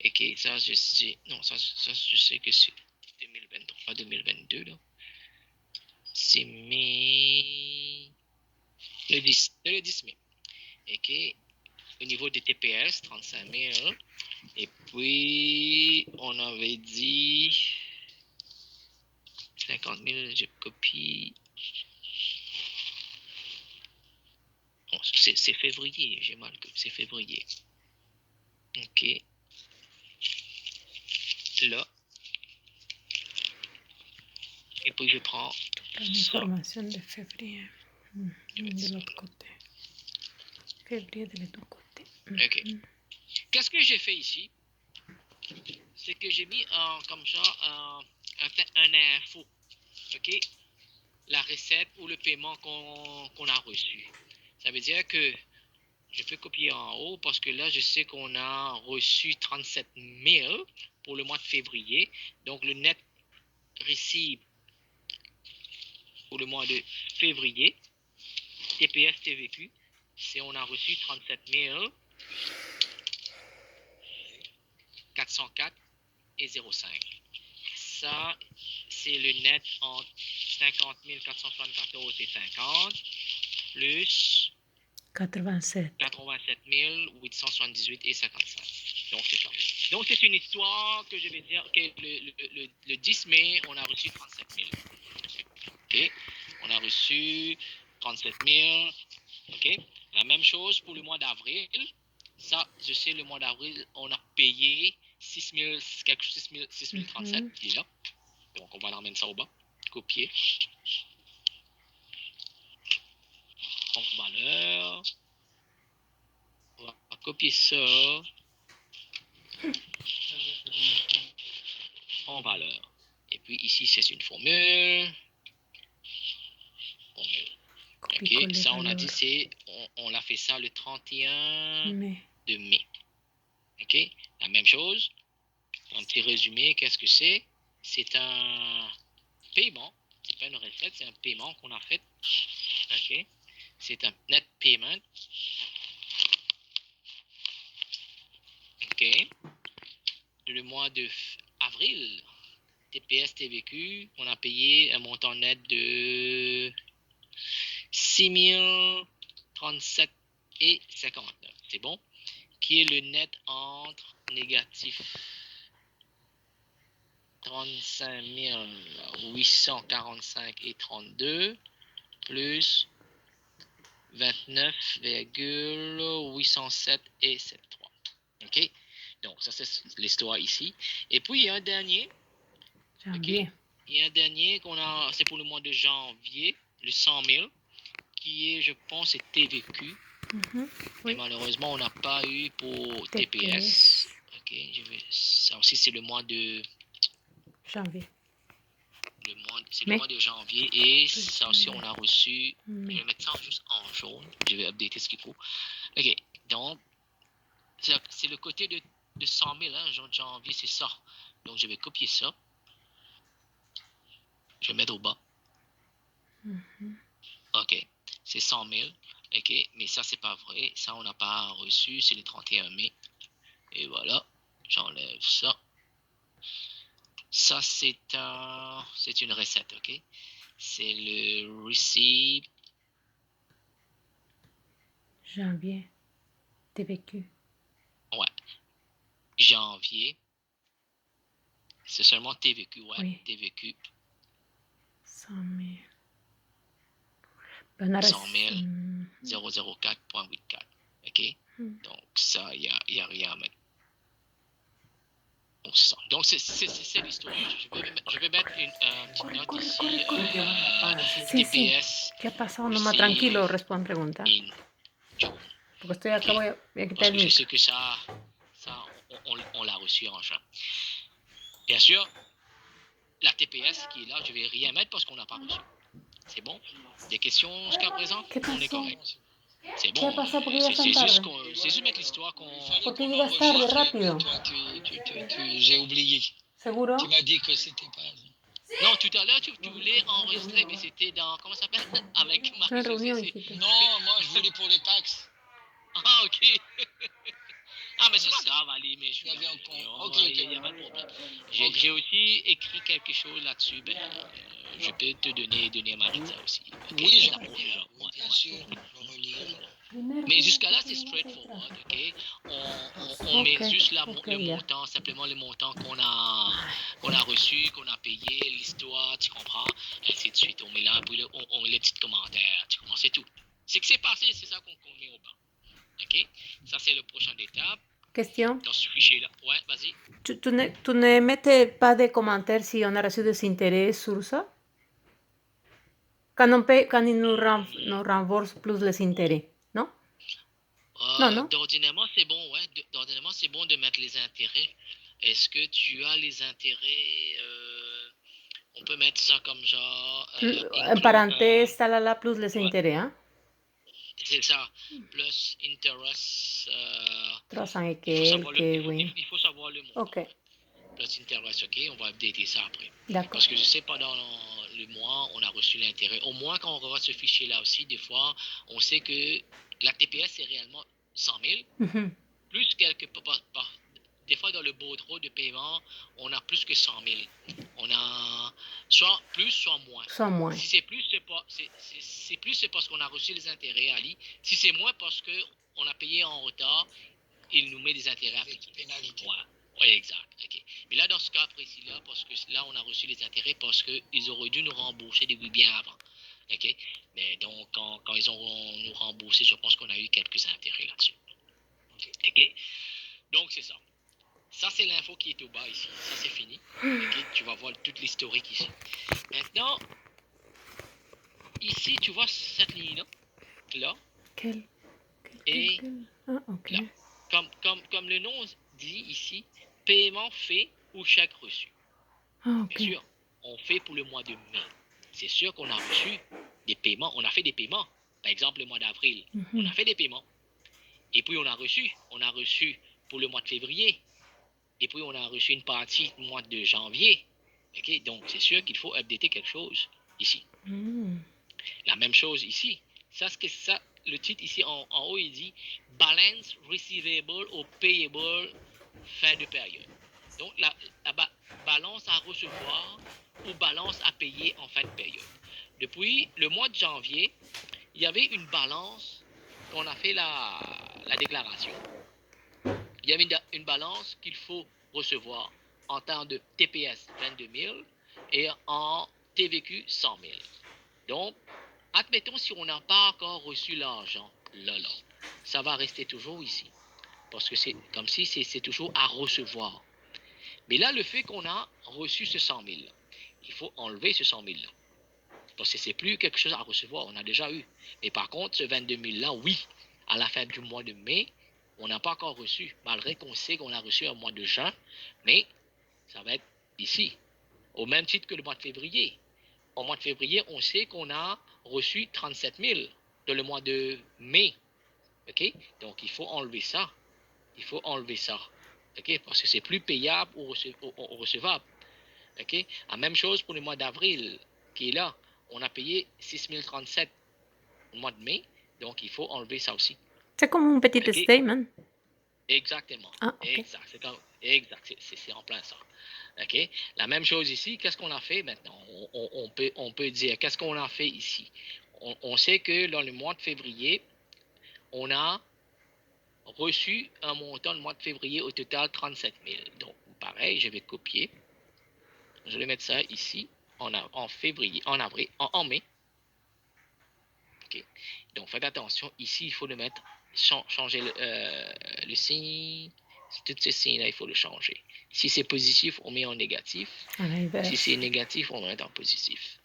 Ok, ça, je sais. Non, ça, je sais que c'est 2023, pas 2022, là. C'est mai. Le 10 mai. Ok. Au niveau des TPS, 35 000. Et puis, on avait dit 50 000, je copie. Bon, c'est février, j'ai mal que c'est février. Ok. Là. Et puis, je prends Information de février. De l'autre côté. Février de l'autre côté. Ok. Qu'est-ce que j'ai fait ici? C'est que j'ai mis comme ça un info. Ok? La recette ou le paiement qu'on a reçu. Ça veut dire que je peux copier en haut parce que là, je sais qu'on a reçu 37 000 pour le mois de février. Donc, le net receipt pour le mois de février, TPS TVQ, c'est on a reçu 37 404 et 05. Ça, c'est le net entre 50 474 et 50 plus 87 878 et 55. Donc, c'est ça. Donc, c'est une histoire que je vais dire que le 10 mai, on a reçu 37 000. OK? On a reçu 37 000. OK? La même chose pour le mois d'avril. Ça, je sais, le mois d'avril, on a payé 6 037 déjà. Donc, on va l'emmener ça au bas. Copier. Donc, valeur. On va copier ça en valeur. Et puis ici, c'est une formule. Ok, ça on a dit, c'est, on a fait ça le 31 de mai. Ok, la même chose. Un petit résumé, qu'est-ce que c'est? C'est un paiement. C'est pas une recette, c'est un paiement qu'on a fait. Ok, c'est un net payment. Ok, le mois de avril, TPS TVQ, on a payé un montant net de 6 037 et 59. C'est bon? Qui est le net entre négatif 35 845 et 32 plus 29,807 et 73. OK? Donc, ça, c'est l'histoire ici. Et puis, il y a un dernier. Janvier. Okay? Il y a un dernier qu'on a, c'est pour le mois de janvier, le 100 000, qui est, je pense, c'est TVQ. Oui. Et malheureusement, on n'a pas eu pour TPS. Ok, ça aussi, c'est le mois de janvier. C'est le mois de janvier. Et ça aussi, on a reçu. Je vais mettre ça juste en jaune. Je vais updater ce qu'il faut. Ok, donc, c'est le côté de 100 000, hein, janvier, c'est ça. Donc, je vais copier ça. Je vais mettre au bas. Ok, c'est 100 000. Ok, mais ça, c'est pas vrai. Ça, on n'a pas reçu. C'est le 31 mai. Et voilà, j'enlève ça. Ça, c'est une recette, ok? C'est le receipt. Janvier. TVQ. Ouais. Janvier. C'est seulement TVQ, ouais. Oui. TVQ. 100 000. 100 004.84. Ok? Donc, ça, il n'y a rien à mettre. Donc, c'est ça. Donc, c'est l'histoire. Je vais mettre une petite note ici. TPS. ¿Qué ha pasado? No más tranquilo, responde pregunta. Porque estoy acá, voy a quitar Parce el que je micro. sais que ça on l'a reçu en juin. Bien sûr, la TPS qui est là, je vais rien mettre parce qu'on n'a pas reçu. C'est bon? Des questions jusqu'à présent? On est correct. C'est bon. C'est juste mettre l'histoire qu'on. ¿Por qué llegas tarde, rápido? J'ai oublié. ¿Seguro? Tu m'as dit que c'était pas. Non, tout à l'heure, tu voulais enregistrer, mais c'était dans. Comment ça s'appelle? Avec Marie-Josée. Non, moi je voulais pour les taxes. Ah, ok. Ah, mais c'est pas grave, allez, mais je Il y avait un point. Ok, il n'y a pas de problème. J'ai Ok. j'ai aussi écrit quelque chose là-dessus, je peux te donner Maritza aussi. Ok, Oui, mais j'aimerais d'abord, bien. genre, Oui, ouais, bien ouais. sûr. Je vais relire. Mais jusqu'à là, c'est straightforward, ok? On met Ok, juste ok, le ya. montant, simplement le montant qu'on a reçu, qu'on a payé, l'histoire, tu comprends? Ainsi de suite. On met là, puis on met les petits commentaires, tu comprends? C'est tout. C'est que c'est passé, c'est ça qu'on met au bas. Ok? Ça, c'est la prochaine étape. Question. Dans ce fichier-là. Ouais, vas-y. Tu ne mettez pas de commentaires si on a reçu des intérêts sur ça? Quand ils nous remboursent plus les intérêts, non? Non, non. D'ordinairement, c'est bon, ouais. D'ordinairement, c'est bon de mettre les intérêts. Est-ce que tu as les intérêts on peut mettre ça comme genre. En parenthèse, talala, plus les intérêts, hein? C'est ça. Plus interest. 300 et il oui. faut savoir le montant. Ok, Ouais. Plus interest, ok. On va updater ça après. d'accord. Parce que je sais pas dans le mois, on a reçu l'intérêt. Au moins, quand on revoit ce fichier-là aussi, des fois, on sait que la TPS, c'est réellement 100 000. Mhm. Plus des fois, dans le bordereau de paiement, on a plus que 100 000. On a soit plus, soit moins. Soit moins. Si c'est plus, c'est parce qu'on a reçu les intérêts, Ali. Si c'est moins, parce qu'on a payé en retard, il nous met des intérêts appliqués. Pénalité. Ouais. Oui, exact. Okay. Mais là, dans ce cas précis-là, parce que là, on a reçu les intérêts parce qu'ils auraient dû nous rembourser depuis bien avant. OK? Mais donc, quand ils ont nous remboursé, je pense qu'on a eu quelques intérêts là-dessus. OK? Donc, c'est ça. Ça, c'est l'info qui est au bas ici. Ça, c'est fini. OK? Tu vas voir toute l'historique ici. Maintenant, ici, tu vois cette ligne-là. Là. Et Ah, ok. là. Comme le nom dit ici, paiement fait ou chèque reçu. Ah, ok. Bien sûr, on fait pour le mois de mai. C'est sûr qu'on a reçu des paiements. On a fait des paiements. Par exemple, le mois d'avril, on a fait des paiements. Et puis, on a reçu pour le mois de février. Et puis, on a reçu une partie du mois de janvier. Okay? Donc, c'est sûr qu'il faut updater quelque chose ici. La même chose ici. Ça, le titre ici en haut, il dit Balance Receivable ou Payable fin de période. Donc, la balance à recevoir ou balance à payer en fin de période. Depuis le mois de janvier, il y avait une balance qu'on a fait la déclaration. Il y avait une balance qu'il faut recevoir en temps de TPS 22 000 et en TVQ 100 000. Donc, admettons si on n'a pas encore reçu l'argent, là, ça va rester toujours ici. Parce que c'est comme si c'est toujours à recevoir. Mais là, le fait qu'on a reçu ce 100 000, il faut enlever ce 100 000 là. Parce que c'est plus quelque chose à recevoir, on a déjà eu. Mais par contre, ce 22 000 là, oui, à la fin du mois de mai, on n'a pas encore reçu, malgré qu'on sait qu'on a reçu un mois de juin, mais ça va être ici, au même titre que le mois de février. Au mois de février, on sait qu'on a reçu 37 000 dans le mois de mai. OK? Donc, il faut enlever ça. Il faut enlever ça. OK? Parce que c'est plus payable ou recevable. OK? La même chose pour le mois d'avril qui est là. On a payé 6 037 au mois de mai. Donc, il faut enlever ça aussi. C'est comme un petit OK? statement. Exactement. Ah, ok. Exact. C'est en plein ça. OK? La même chose ici. Qu'est-ce qu'on a fait maintenant? On peut dire, qu'est-ce qu'on a fait ici? On sait que dans le mois de février, on a reçu un montant le mois de février au total 37 000. Donc, pareil, je vais copier. Je vais mettre ça ici en février, en avril, en mai. OK? Donc, faites attention. Ici, il faut le mettre, changer le signe. Tous ces signes-là, il faut le changer. Si c'est positif, on met en négatif. Si c'est négatif, on met en positif.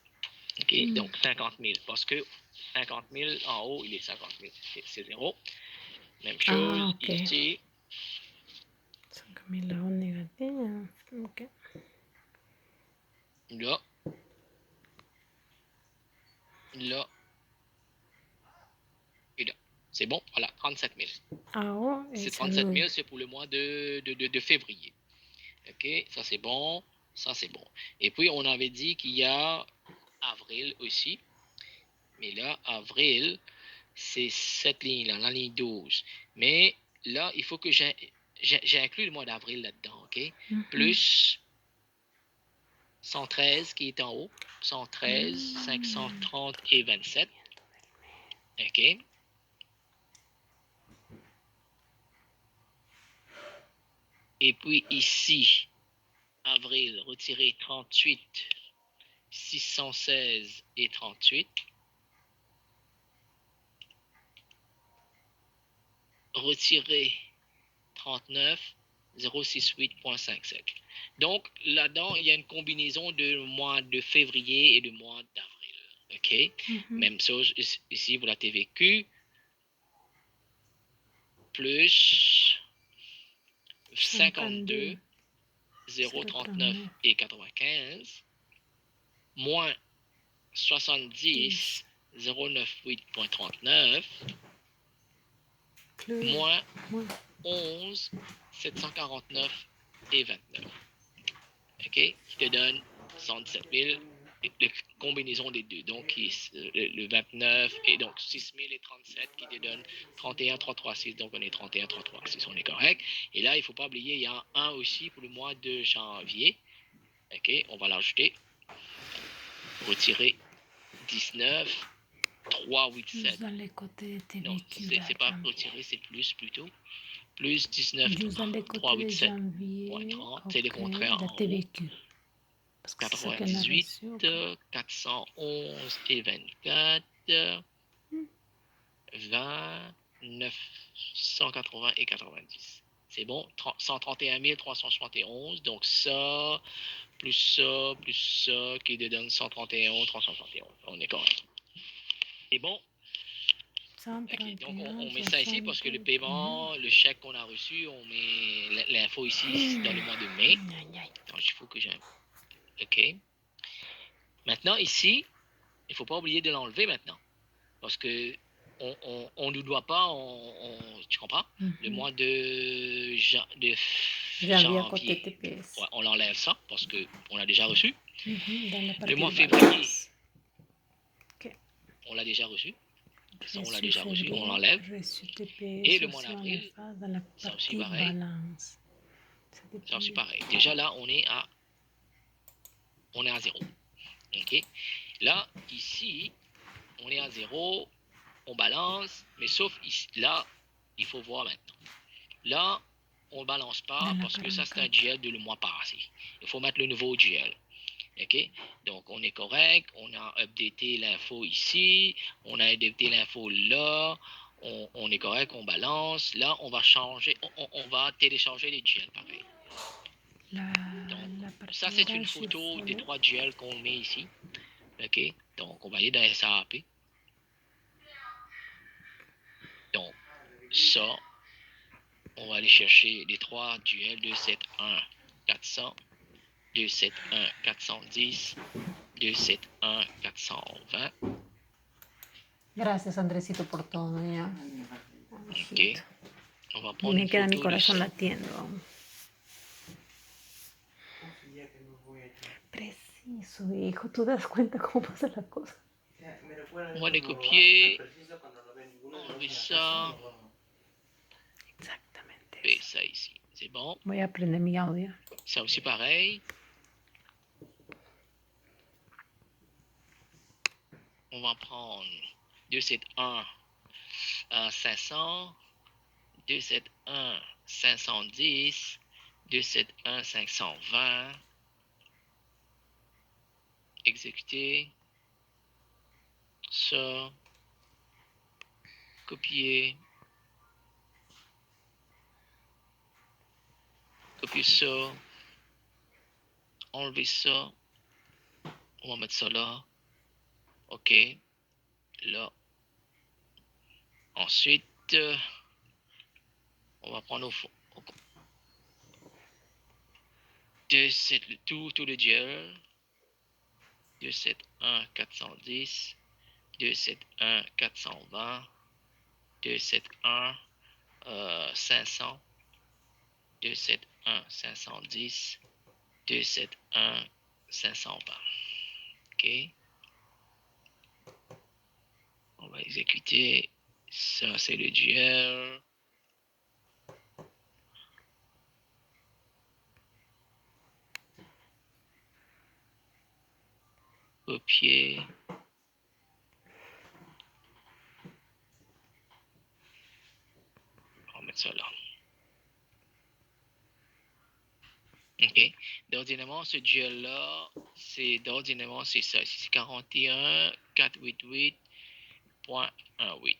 OK? Donc, 50 000. Parce que 50 000 en haut, il est 50 000. C'est 0. Même chose ici. 5 000 en négatif. OK. Là. Là. Et là. C'est bon? Voilà, 37 000. Ah ouais, c'est 37 000, c'est pour le mois de février. OK? Ça, c'est bon. Ça, c'est bon. Et puis, on avait dit qu'il y a avril aussi. Mais là, avril, c'est cette ligne-là, la ligne 12. Mais là, il faut que j'ai inclus le mois d'avril là-dedans, OK? Mhm. Plus 113 qui est en haut, 113, 530 et 27, OK? Et puis ici, avril, retirer 38, 616 et 38. Retirer 39, 068.57. Donc, là-dedans, il y a une combinaison de mois de février et de mois d'avril. OK? Même chose ici pour la TVQ. Plus 52, 039 et 95. Moins 70, 098.39. Moins 11, 749 et 29. OK? Qui te donne 117 000, la combinaison des deux. Donc, le 29 et donc 6 000 et 37 qui te donne 31 336. Donc, on est 31 336. On est correct. Et là, il ne faut pas oublier, il y a un aussi pour le mois de janvier. OK? On va l'ajouter. Retirer 19 387. Dans les côtés TVQ. Non, c'est pas retirer, c'est plus plutôt. Plus 19 Juste dans les côtés de 387. janvier. Moins 30, Okay, c'est le contraire la en haut. TVQ. Parce que 98, c'est reçu, okay. 411 et 24, 20, 980 et 90. C'est bon? 131 371. Donc ça, plus ça, qui te donne 131 371. On est correct. C'est bon? Okay, donc on met ça ici parce que le paiement, le chèque qu'on a reçu, on met l'info ici dans le mois de mai. Donc il faut que j'ai... OK. Maintenant ici, il ne faut pas oublier de l'enlever maintenant. Parce que on ne doit pas, tu comprends? Le mois de janvier. TPS. Ouais, on l'enlève ça parce qu'on l'a déjà reçu. Le mois février. Okay. On l'a déjà reçu. Ça, on l'a déjà reçu, on l'enlève. Et le mois d'avril, ça aussi pareil. Ça aussi pareil. Déjà là, on est à 0. OK? Là, ici, on est à 0, on balance, mais sauf ici, là, il faut voir maintenant. Là, on ne balance pas parce que ça, c'est un GL de le mois passé. Il faut mettre le nouveau GL. OK? Donc, on est correct. On a updaté l'info ici. On a updaté l'info là. On est correct, on balance. Là, on va changer. On va télécharger les GL pareil. Donc, ça, c'est une photo des 3 GL qu'on met ici. OK? Donc, on va aller dans SAP. Donc, ça, on va aller chercher les 3 duels 271 400, 271 410, 271 420. Gracias, Andresito, por todo, ya. Ok. On va prendre Me une queda mi photo corazón de ça. latiendo. Preciso, hijo. ¿Tú te das cuenta cómo pasa la cosa? On va les copier. Enlever ça. Exactamente. Et ça ici. C'est bon. Voy a prender mi audio. Ça aussi pareil. On va prendre 271 500, 271 510, 271 520. Exécuter. Ça. Copier. Copier ça. Enlever ça. On va mettre ça là. OK. Là. Ensuite, on va prendre tout le GL. 271 410, 271 420, 271 500, 271 510, 271 520. OK. On va exécuter. Ça, c'est le GL. Copier. On va mettre ça là. OK. D'ordinairement, ce duel-là, d'ordinairement, c'est ça. Ici, c'est 41 488.18.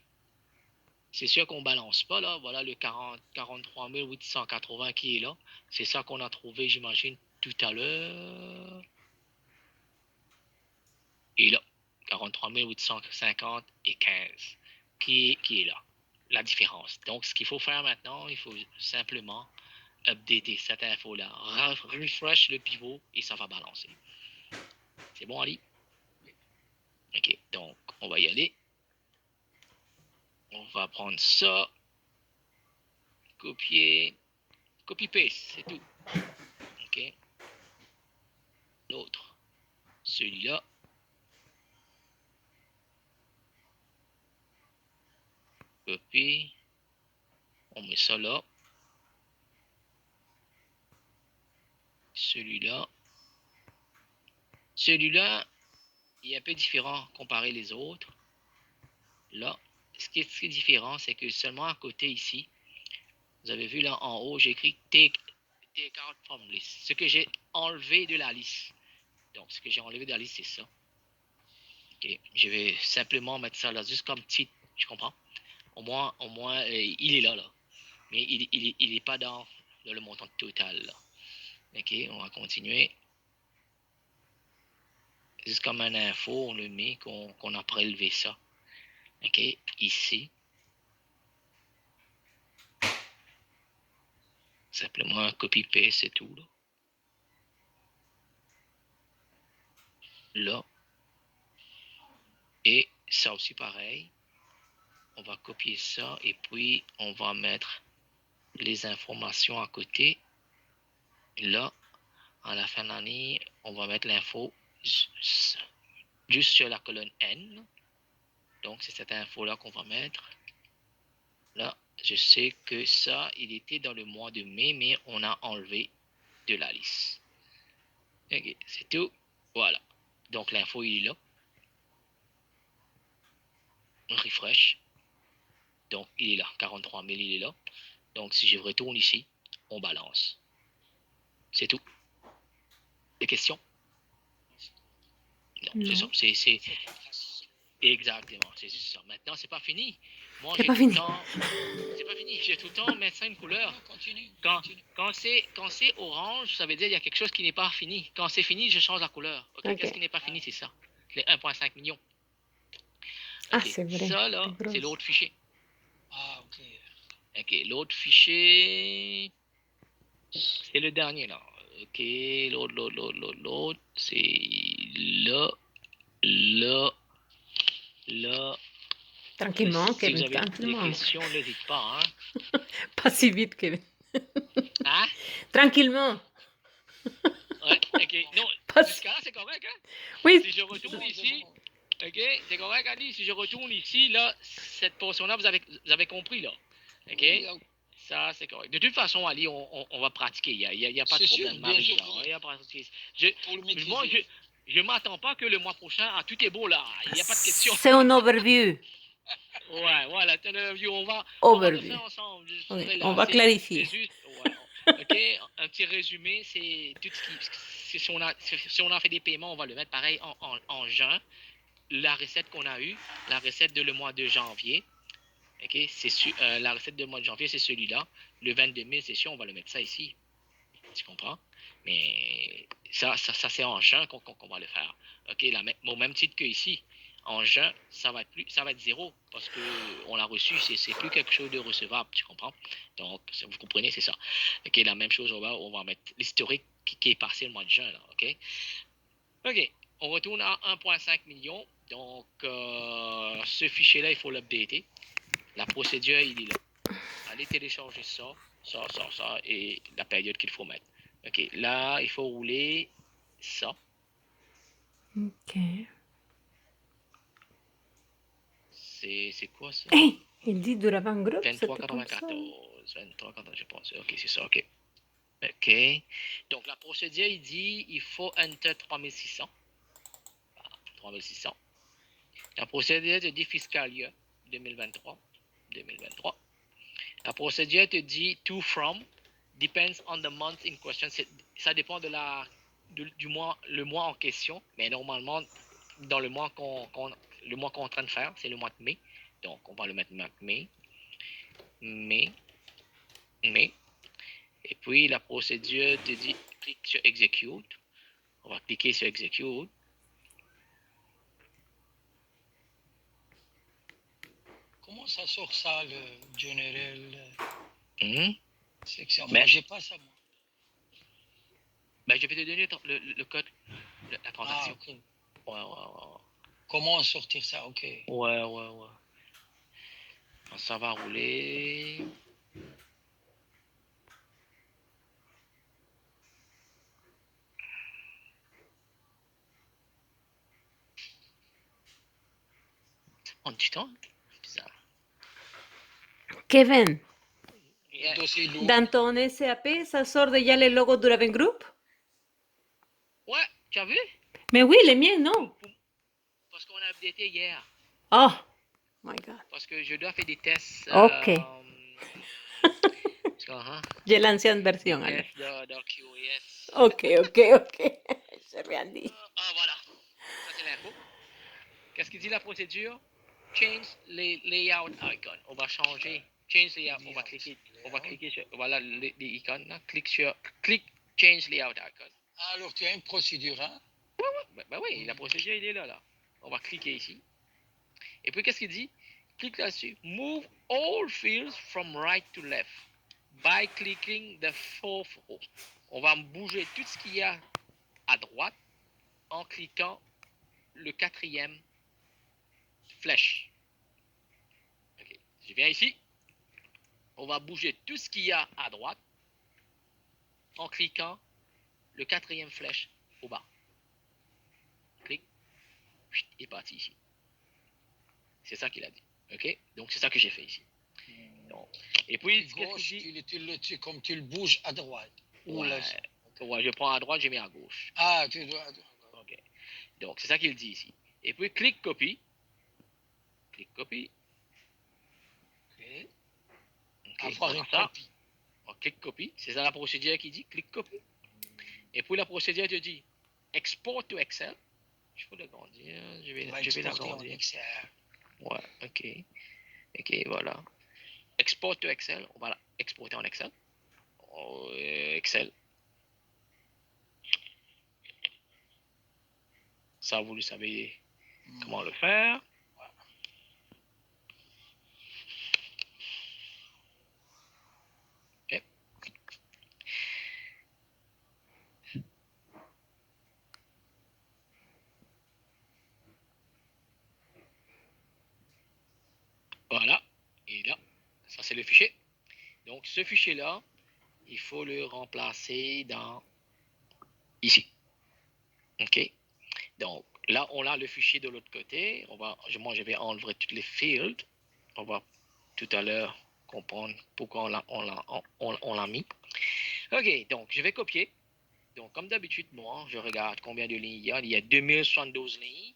C'est sûr qu'on ne balance pas, là. Voilà le 43 880 qui est là. C'est ça qu'on a trouvé, j'imagine, tout à l'heure. Et là, 43 850 et 15 qui est là. La différence. Donc, ce qu'il faut faire maintenant, il faut simplement updater cette info-là. Refresh le pivot et ça va balancer. C'est bon, Ali? OK, donc, on va y aller. On va prendre ça. Copier. Copy-paste, c'est tout. OK. L'autre. Celui-là. Copie. On met ça là. Celui-là. Celui-là, il est un peu différent comparé les autres. Là, ce qui est différent, c'est que seulement à côté ici, vous avez vu là en haut, j'ai écrit take out from list. Ce que j'ai enlevé de la liste. Donc, ce que j'ai enlevé de la liste, c'est ça. OK. Je vais simplement mettre ça là, juste comme titre. Je comprends. Au moins il est là. Mais il est pas dans le montant total, là. OK, on va continuer. Juste comme une info, on le met qu'on a prélevé ça. OK, ici. Simplement un copy-paste, c'est tout, là. Là. Et ça aussi pareil. On va copier ça et puis on va mettre les informations à côté. Là, à la fin de l'année, on va mettre l'info juste sur la colonne N. Donc, c'est cette info-là qu'on va mettre. Là, je sais que ça, il était dans le mois de mai, mais on a enlevé de la liste. Ok, c'est tout. Voilà. Donc, l'info, il est là. On refresh. Donc, il est là. 43 000, il est là. Donc, si je retourne ici, on balance. C'est tout. Des questions? Non, c'est ça. C'est exactement. C'est ça. Maintenant, c'est pas fini. Moi, C'est j'ai pas tout fini. le temps. C'est pas fini. J'ai tout le temps mettre ça une couleur. Continue. Quand c'est orange, ça veut dire qu'il y a quelque chose qui n'est pas fini. Quand c'est fini, je change la couleur. OK? Ok. Qu'est-ce qui n'est pas fini? C'est ça. Les 1,5 millions. Ah, OK. c'est vrai. Ça, là, C'est c'est gros. l'autre fichier. Ah, ok. OK. L'autre fichier, c'est le dernier, là. OK. L'autre, c'est là, là, là. Tranquillement, Si Kevin, vous avez des tranquillement. questions, ne dites pas, hein? Pas si vite, Kevin. Hein? Tranquillement. Ouais, OK. Non, Pas si... jusqu'à là, c'est correct, hein? Oui. Si je retourne ici, OK, c'est correct, Andy? Si je retourne ici, là, cette portion-là, vous avez compris, là. OK? Ça, c'est correct. De toute façon, Ali, on va pratiquer. Il n'y a pas de C'est sûr, problème. bien Marie, sûr. là. Il y a pas de... Pour le maîtriser. Moi, je m'attends pas que le mois prochain, ah, tout est beau, là. Il n'y a pas de question. C'est un overview. Ouais, voilà. On va le Overview. faire ensemble. Je Oui, serai là. on va C'est clarifier. juste, ouais. OK, un petit résumé, c'est tout ce qui... Si on a fait des paiements, on va le mettre pareil en juin. La recette qu'on a eue, la recette de le mois de janvier, OK, la recette de mois de janvier, c'est celui-là. Le 22 000, c'est sûr, on va le mettre ça ici. Tu comprends? Mais ça c'est en juin qu'on va le faire. OK, au même titre que ici. En juin, ça va être zéro parce que on l'a reçu, c'est plus quelque chose de recevable, tu comprends? Donc, vous comprenez, c'est ça. OK, la même chose, on va mettre l'historique qui est passé le mois de juin, là, OK? OK, on retourne à 1,5 million. Donc, ce fichier-là, il faut l'updater. La procédure, il est là. Allez télécharger ça, et la période qu'il faut mettre. OK, là, il faut rouler ça. Ok. C'est quoi ça? Hey, il dit de l'avant groupe, c'était comme ça. 23,94, je pense. OK, c'est ça, OK. OK. Donc, la procédure, il dit, il faut enter 3600. 3600. La procédure te dit fiscal year 2023. La procédure te dit to from depends on the month in question. Ça dépend du mois, le mois en question, mais normalement dans le mois qu'on est en train de faire, c'est le mois de mai. Donc on va le mettre mai. Et puis la procédure te dit clique sur execute. On va cliquer sur execute. Comment ça sort ça, le general Mhm. section? Mais- Moi, j'ai pas ça, moi. Ben, je vais te donner le code, la Ah, transaction. ok. Ouais. Comment sortir ça? Ok. Ouais. Ça va rouler. Ça prend du temps. Bizarre. Kevin, Yeah. Dossier lourd. dans ton SAP, ça sort déjà le logo du Raven Group? Ouais, tu as vu? Mais oui, les miens, non. Parce qu'on a updaté hier. Oh, my God. Parce que je dois faire des tests. Ok. J'ai l'ancienne Des version, alors. tests de QoS. Ok. J'ai rien dit. Voilà. Ça, c'est l'info. Qu'est-ce qu'il dit la procédure? Change layout icon. On va changer. Change layout. On va cliquer sur. Voilà les icônes. Là. Clique change layout icon. Alors, tu as une procédure, hein? Ben oui, la procédure, il est là. On va cliquer ici. Et puis, qu'est-ce qu'il dit? Clique là-dessus. Move all fields from right to left by clicking the fourth row. On va bouger tout ce qu'il y a à droite en cliquant le 4e flèche. Okay. Je viens ici. On va bouger tout ce qu'il y a à droite en cliquant le 4e flèche au bas. Clique. Il est parti ici. C'est ça qu'il a dit. Ok? Donc, c'est ça que j'ai fait ici. Donc, et puis, Gauche, comme tu le bouges à droite. Ouais, je prends à droite, je mets à gauche. Ah, tu dois. Ok. Donc, c'est ça qu'il dit ici. Et puis, clique copie. Ok. Ok, Avoir une ça. copie. On clique copie. C'est ça la procédure qui dit clique copie. Et puis, la procédure te dit export to Excel. Je peux l'agrandir. Je vais l'agrandir. Ouais, ok, voilà. Export to Excel. On va l'exporter en Excel. Excel. Ça, vous le savez comment le faire. Ok. Voilà. Et là, ça c'est le fichier. Donc, ce fichier-là, il faut le remplacer dans ici. OK? Donc, là, on a le fichier de l'autre côté. Moi, je vais enlever tous les fields. On va tout à l'heure comprendre pourquoi on l'a mis. OK, donc, je vais copier. Donc, comme d'habitude, moi, je regarde combien de lignes il y a. Il y a 2072 lignes.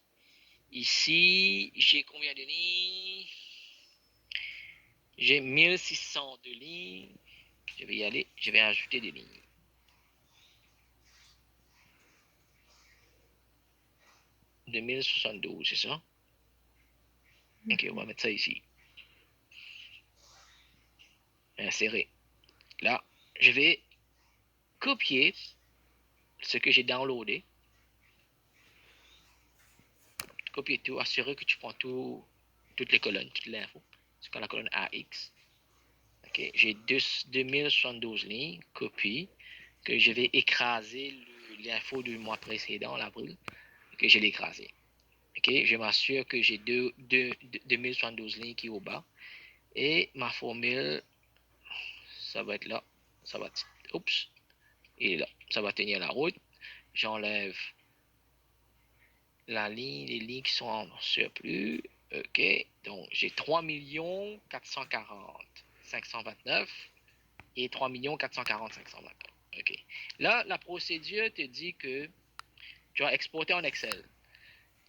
Ici, j'ai combien de lignes? J'ai 1602 lignes. Je vais y aller. Je vais ajouter des lignes. 2072, c'est ça? Ok, on va mettre ça ici. Insérer. Là, je vais copier ce que j'ai downloadé. Copier tout, assurer que tu prends toutes les colonnes, toute l'info. C'est comme la colonne AX. Ok, j'ai 2072 lignes, copie, que je vais écraser l'info du mois précédent, l'avril, que je l'ai écrasé. Ok, je m'assure que j'ai 2072 lignes qui est au bas. Et ma formule, ça va être là. Ça va, oups, et là, ça va tenir la route. J'enlève les lignes qui sont en surplus. OK. Donc, j'ai 3 440 529 et 3 440 529. OK. Là, la procédure te dit que tu vas exporter en Excel.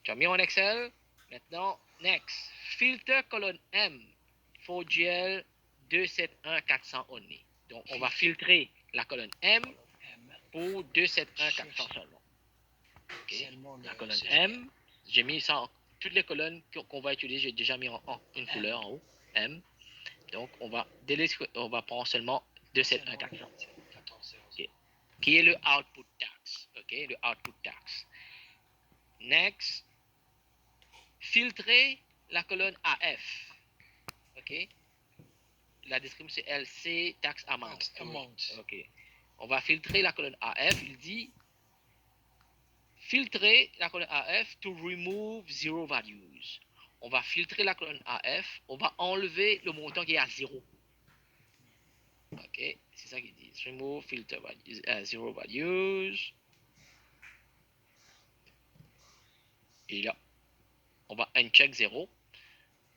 Tu as mis en Excel. Maintenant, next. Filter colonne M. For GL 271400 only. Donc, on va filtrer la colonne M pour 271400 seulement. Okay. La colonne M, j'ai mis ça en toutes les colonnes qu'on va utiliser, j'ai déjà mis en une couleur en haut, M. Donc, on va prendre seulement 271400. Okay. Qui est le output tax. OK, le output tax. Next, filtrer la colonne AF. OK. La description c'est LC tax amount. OK. On va filtrer la colonne AF. Il dit filtrer la colonne AF to remove zero values. On va filtrer la colonne AF. On va enlever le montant qui est à 0. OK. C'est ça qu'il dit. Remove filter values, zero values. Et là, on va uncheck 0.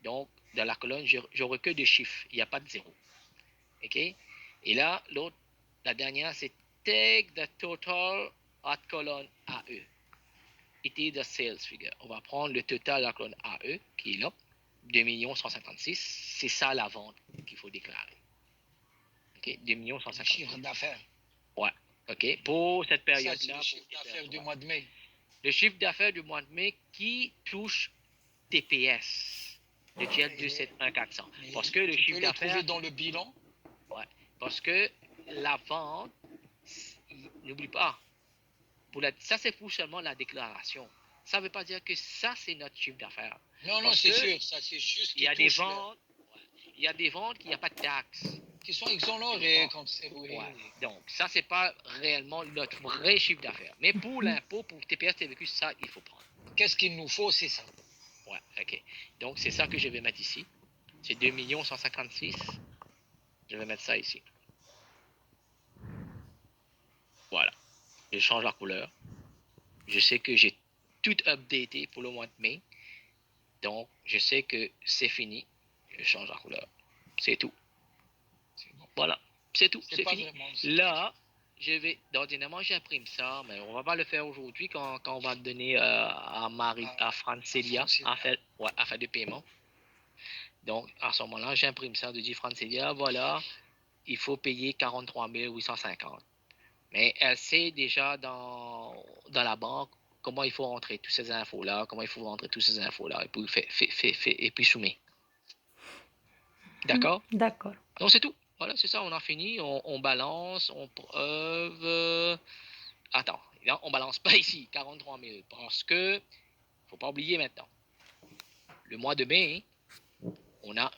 Donc, dans la colonne, j'aurai que des chiffres. Il n'y a pas de 0. OK? Et là, l'autre, la dernière, c'est take the total at colonne AE. It is the sales figure. On va prendre le total de la colonne AE, qui est là, 2 156 000. C'est ça la vente qu'il faut déclarer. OK? 2 156 000. Chiffre d'affaires. Ouais. OK? Pour cette période-là. Ça, c'est le chiffre d'affaires du mois de mai. Le chiffre d'affaires du mois de mai qui touche TPS. Le GL 271 400. Parce que le chiffre d'affaires. Trouver dans le bilan. Ouais. Parce que la vente, n'oublie pas, ça c'est pour seulement la déclaration. Ça ne veut pas dire que ça c'est notre chiffre d'affaires. Non, c'est sûr. Ça c'est juste. Il y a des ventes. Il y a des ventes qui n'y a pas de taxes. Qui sont exonérées quand c'est roulé. Ouais. Donc, ça, c'est pas réellement notre vrai chiffre d'affaires. Mais pour l'impôt, pour TPS, TVQ, ça, il faut prendre. Qu'est-ce qu'il nous faut, c'est ça. Ouais, OK. Donc, c'est ça que je vais mettre ici. C'est 2 156 000. Je vais mettre ça ici. Voilà. Je change la couleur. Je sais que j'ai tout updaté pour le mois de mai. Donc, je sais que c'est fini. Je change la couleur. C'est tout. Voilà, c'est tout, c'est fini. Là, je vais, ordinairement, j'imprime ça, mais on va pas le faire aujourd'hui quand on va donner à Francélia à faire de paiement. Donc, à ce moment-là, j'imprime ça, de dire Francélia, voilà, il faut payer 43 850. Mais elle sait déjà dans la banque comment il faut rentrer toutes ces infos-là, et puis soumettre. D'accord? D'accord. Donc, c'est tout. Voilà, c'est ça, on a fini. On balance, on preuve. Attends, on balance pas ici, 43 000. Parce que, faut pas oublier maintenant. Le mois de mai, on a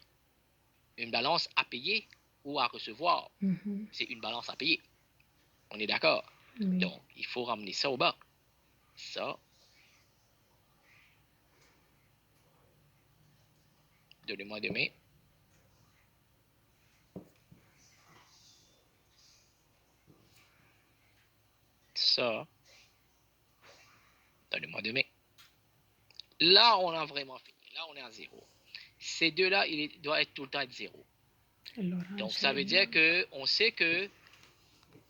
une balance à payer ou à recevoir. C'est une balance à payer. On est d'accord? Donc, il faut ramener ça au bas. Ça. De le mois de mai. Ça, dans le mois de mai. Là, on a vraiment fini. Là, on est à 0. Ces deux-là, il doit être tout le temps à 0. Donc, ça veut dire qu'on sait que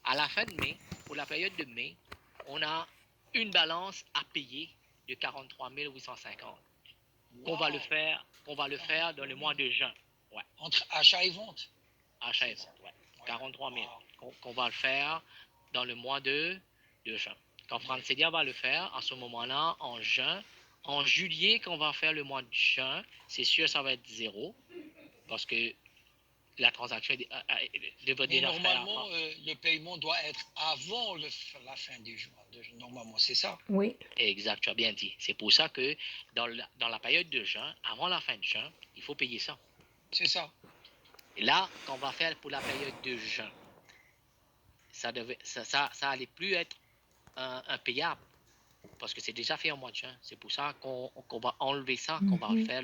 à la fin de mai, pour la période de mai, on a une balance à payer de 43 850. Wow. On va le faire dans le mois de juin. Ouais. Entre achat et vente. Achat et vente, ouais. 43 000. Wow. Qu'on va le faire dans le mois de juin. Quand Francélia va le faire, à ce moment-là, en juin, en juillet, quand on va faire le mois de juin, c'est sûr ça va être 0, parce que la transaction devrait déjà faire. Normalement, le paiement doit être avant la fin du juin. Normalement, c'est ça? Oui. Exact, tu as bien dit. C'est pour ça que dans la période de juin, avant la fin de juin, il faut payer ça. C'est ça. Et là, quand on va faire pour la période de juin, ça allait plus être un payable, parce que c'est déjà fait en mois de juin. C'est pour ça qu'on va enlever ça, qu'on va le faire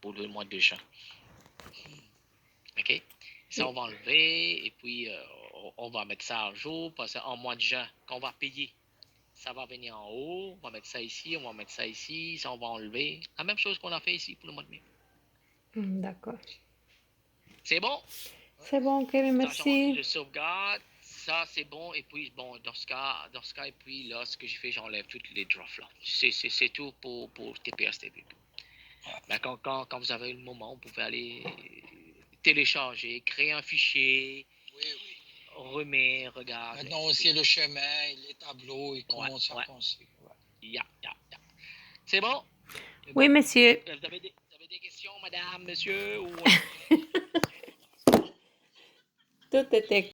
pour le mois de juin. OK? Ça, on va enlever, et puis on va mettre ça à jour, parce qu'en mois de juin, quand on va payer, ça va venir en haut, on va mettre ça ici, on va mettre ça ici, ça, on va enlever. La même chose qu'on a fait ici pour le mois de mai. D'accord. C'est bon? C'est bon, Kevin, merci. Je sauvegarde. ça, c'est bon. Et puis, bon, dans ce cas, et puis là, ce que j'ai fait, j'enlève toutes les drafts là. C'est tout pour TPS TP. Ben, quand vous avez le moment, vous pouvez aller télécharger, créer un fichier, Oui, oui. remettre, regarder. Maintenant aussi, le chemin, les tableaux, ils commencent à ouais. penser. Ouais. Ya. C'est bon? Oui, monsieur. Vous avez des questions, madame, monsieur? Ou... Tout était